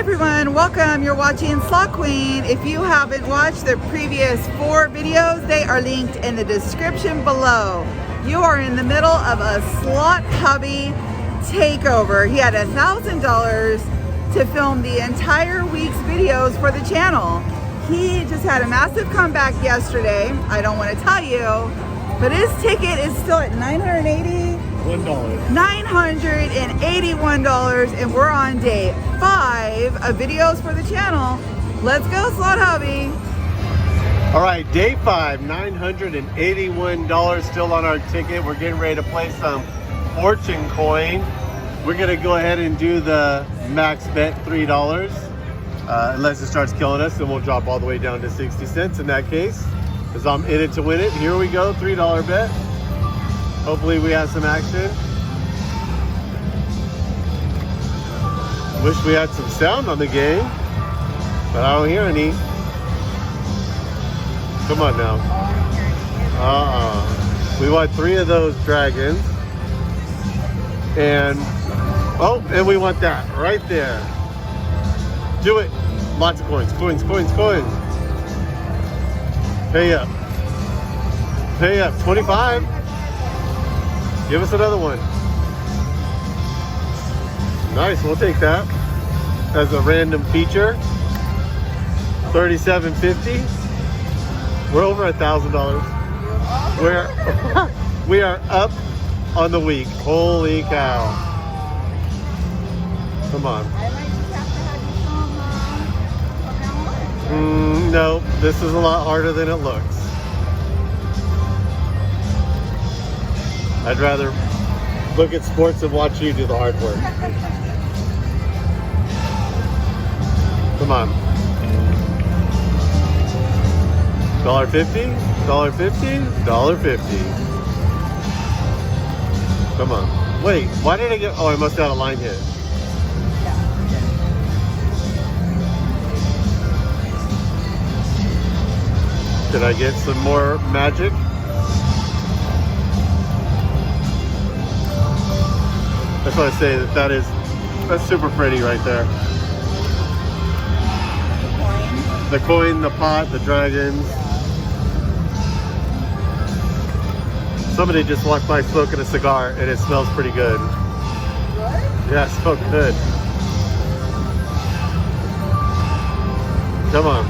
everyone, welcome. You're watching Slot Queen. If you haven't watched the previous 4 videos, they are linked in the description below. You are in the middle of a Slot Hubby takeover. He had $1,000 to film the entire week's videos for the channel. He just had a massive comeback yesterday. I don't want to tell you, but his ticket is still at $981, and we're on day 5 of videos for the channel. Let's go, Slot Hubby. All right, day 5, $981 still on our ticket. We're getting ready to play some fortune coin. We're gonna go ahead and do the max bet, $3. Unless it starts killing us, then we'll drop all the way down to 60 cents in that case, because I'm in it to win it. Here we go, $3 bet. Hopefully we have some action. Wish we had some sound on the game, but I don't hear any. Come on now. We want 3 of those dragons. And, oh, and we want that right there. Do it. Lots of coins, coins, coins, coins. Pay up. Pay up. 25. Give us another one. Nice, we'll take that as a random feature. $37.50. We're over $1,000. We are up on the week. Holy cow! Come on. No, this is a lot harder than it looks. I'd rather look at sports and watch you do the hard work. Come on. $1.50, $1.50, $1.50. Come on. Wait, why did I get, oh, I must have had a line hit. Did I get some more magic? That's what I say, that's super pretty right there. The coin, the pot, the dragons. Somebody just walked by smoking a cigar and it smells pretty good. Good? Yeah, it smells good. Come on.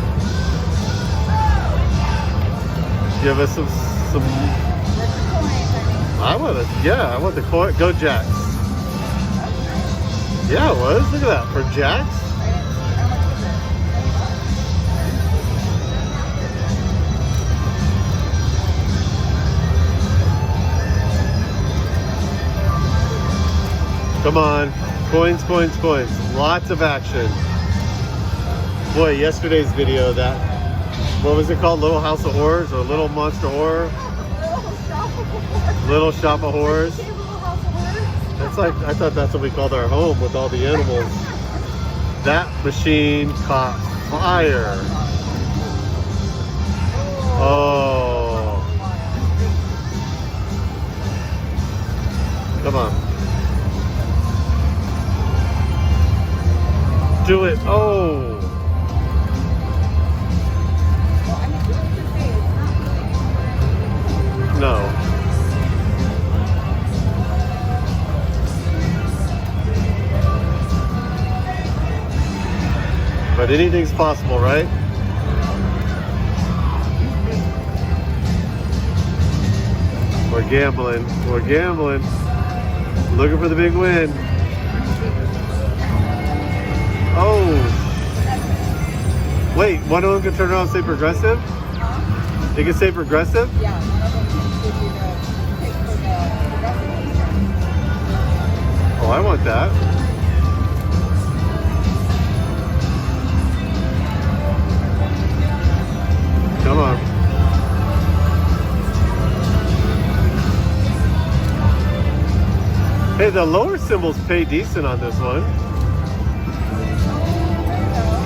Give us some. I want the coin. Go Jacks. Yeah, it was. Look at that. For Jacks. Come on. Coins, coins, coins. Lots of action. Boy, yesterday's video, what was it called? Little House of Horrors or Little Monster Horror? Little Shop of Horrors. That's like, I thought that's what we called our home with all the animals. That machine caught fire. Oh. Come on. Do it. Oh. No. But anything's possible, right? We're gambling. We're gambling. Looking for the big win. Oh. Wait, one of them can turn around and say progressive? They can say progressive? Yeah. Oh, I want that. Come on. Hey, the lower symbols pay decent on this one.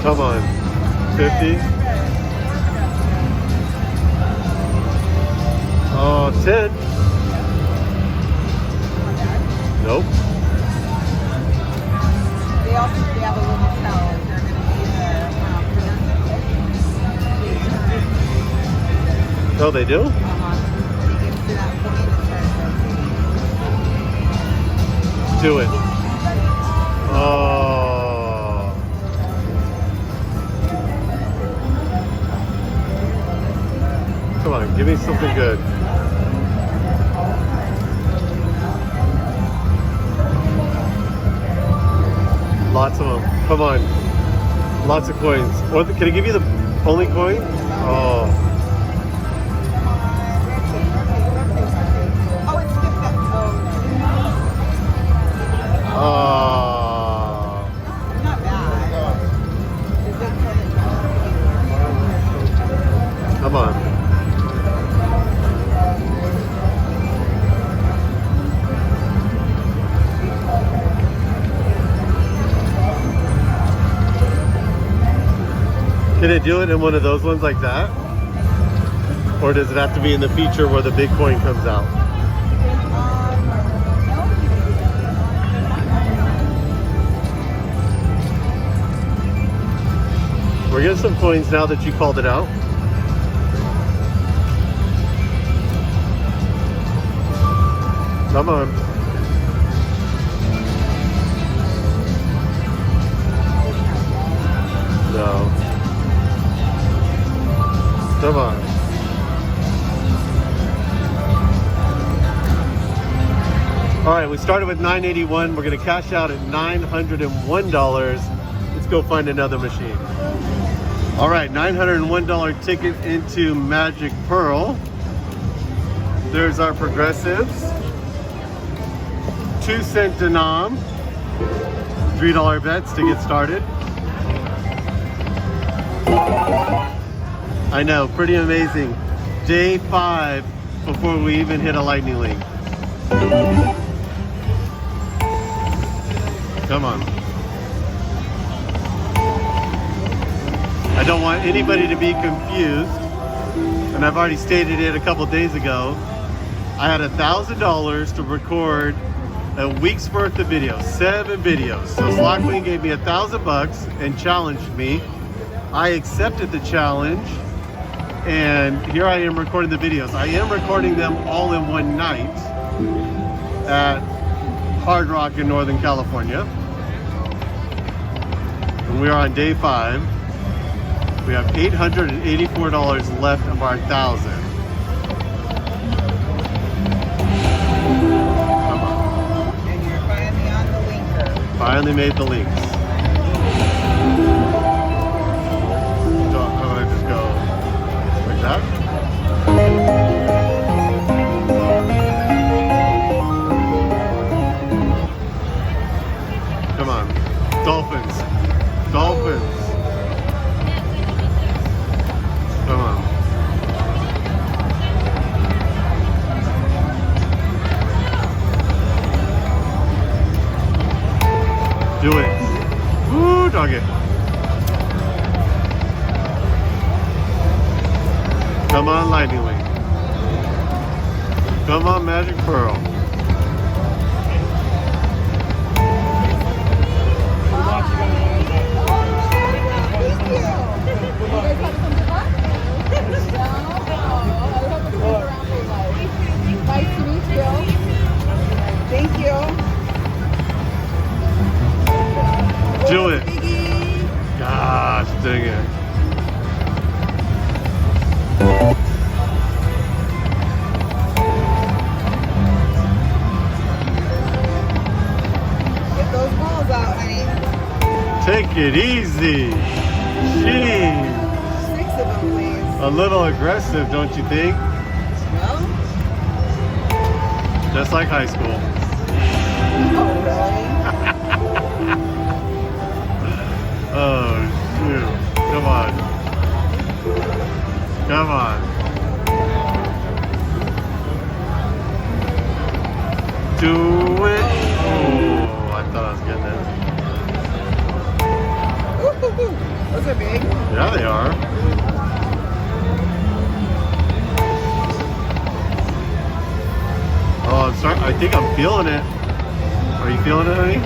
Come on. 50. Oh, 10. Nope. They also have a little towel. Oh, they do? You can see that point and Do it. Oh. Come on, give me something good. Lots of them. Come on. Lots of coins. Or can I give you the only coin? Oh. Oh. not bad. Come on. Can it do it in one of those ones like that? Or does it have to be in the feature where the big coin comes out? We're getting some coins now that you called it out. Come on. No. Come on. All right, we started with $9.81. We're going to cash out at $901. Let's go find another machine. All right, $901 ticket into Magic Pearl. There's our progressives. 2-cent denom. $3 bets to get started. I know, pretty amazing. Day 5 before we even hit a lightning link. Come on. I don't want anybody to be confused, and I've already stated it a couple days ago. I had $1,000 to record a week's worth of videos, 7 videos. So Slot Queen gave me $1,000 and challenged me. I accepted the challenge, and here I am recording the videos. I am recording them all in one night at Hard Rock in Northern California. And we are on day 5. We have $884 left of our 1,000. Come on. And you're finally on the linker. Finally made the links. So I'm gonna just go like that. Come on. Dolphins. Dolphins. Come on. Do it. Woo, dog it. Come on, lightning link. Come on, Magic Pearl. Nice to meet you. Thank you. Do it. Gosh, dang it. Get those balls out, honey. Take it easy. Jeez. 6 of them, please. A little aggressive, don't you think? Well, Just like high school. oh, really? Oh, shoot. Come on. Come on. Do it. Oh, I thought I was getting it. Ooh, those are big. Yeah, they are. Oh, I think I'm feeling it. Are you feeling it, honey?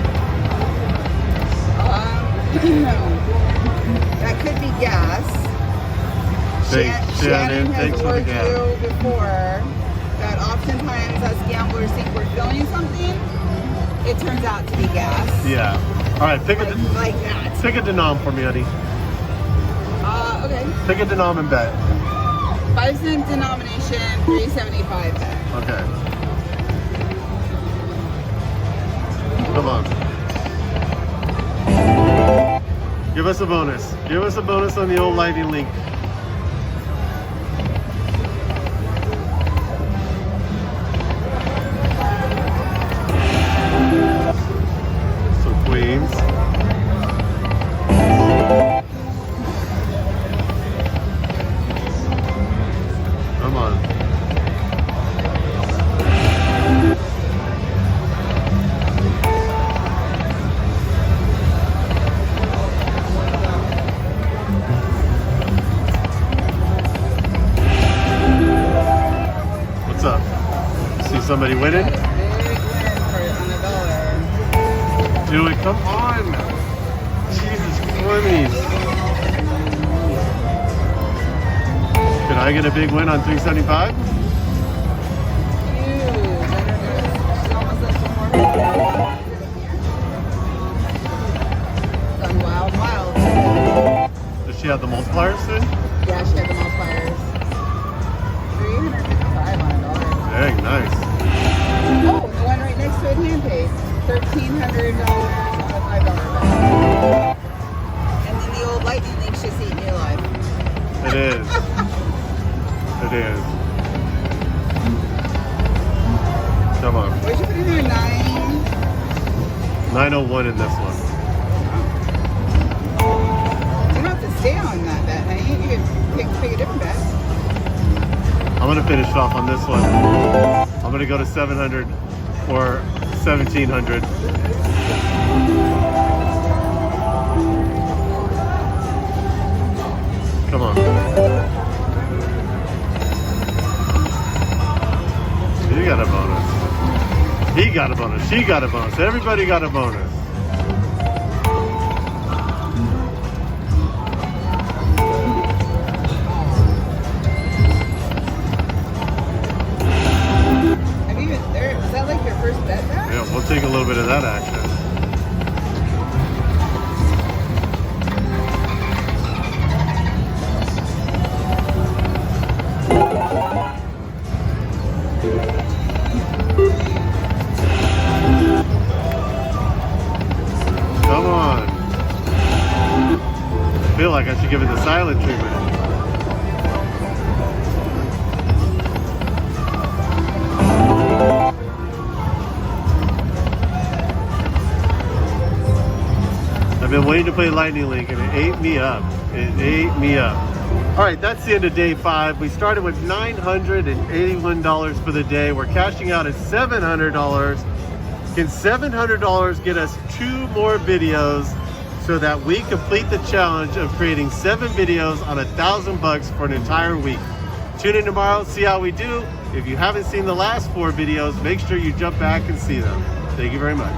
That could be gas. Shannon thanks has for the warned gas. you before that oftentimes us gamblers think we're filling something. It turns out to be gas. Yeah. All right, pick Like that. a denom for me, honey. Okay. Pick a denom and bet. 5-cent denomination, 375 bet. Okay. Come on. Give us a bonus. Give us a bonus on the old lightning link. Some queens. Come on. What's up? See somebody winning? Big win on the dollar. Do it. Come on. Jesus Christ. Can I get a big win on 375? Done wild. Does she have the multipliers then? Yeah, she had the multipliers. 355 on a dollar. Dang, nice. Oh, the one right next to it, handpay. $1,300 on the $5 bet. And then the old lightning link's just eating you alive. It is. It is. Come on. Where'd you put in there? 901 in this one. You don't have to stay on that bet, honey. You can pick a different bet. I'm going to finish off on this one. I'm going to go to 700 or 1700. Come on. You got a bonus. He got a bonus. She got a bonus. Everybody got a bonus. Is that like your first bet back? Yeah, we'll take a little bit of that action. Come on. I feel like I should give it the silent treatment. I've been waiting to play Lightning Link and it ate me up. It ate me up. All right, that's the end of day 5. We started with $981 for the day. We're cashing out at $700. Can $700 get us 2 more videos so that we complete the challenge of creating 7 videos on $1,000 for an entire week? Tune in tomorrow, see how we do. If you haven't seen the last 4 videos, make sure you jump back and see them. Thank you very much.